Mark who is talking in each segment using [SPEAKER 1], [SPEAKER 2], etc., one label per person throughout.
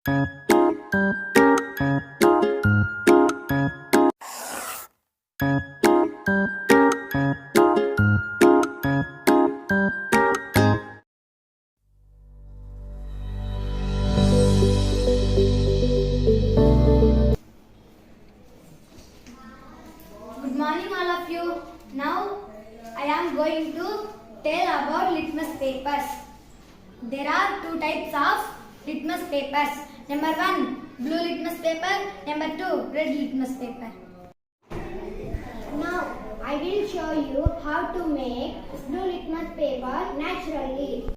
[SPEAKER 1] Good morning all of you. Now I am going to tell about litmus papers. There are two types of litmus papers. Number 1, blue litmus paper. Number 2, red litmus paper.
[SPEAKER 2] Now, I will show you how to make blue litmus paper naturally.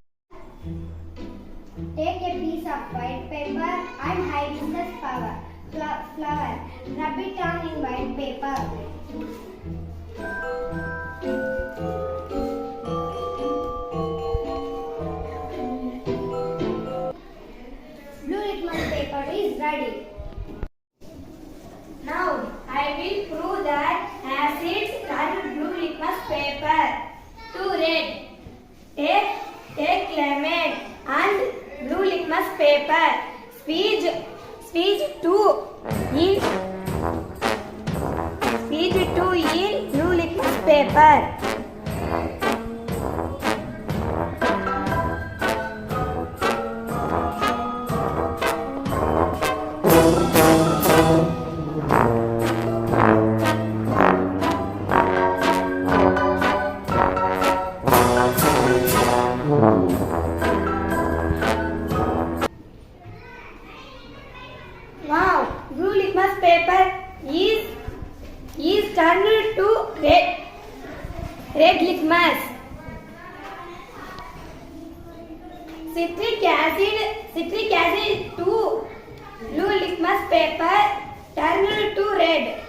[SPEAKER 2] Take a piece of white paper and hibiscus flower. Rub it on in white paper. Blue litmus paper is ready.
[SPEAKER 1] Now I will prove that acids turn blue litmus paper to red. Take lemon and blue litmus paper. Squeeze 2 in blue litmus paper. Wow, blue litmus paper is turned to red litmus. Citric acid to blue litmus paper turned to red.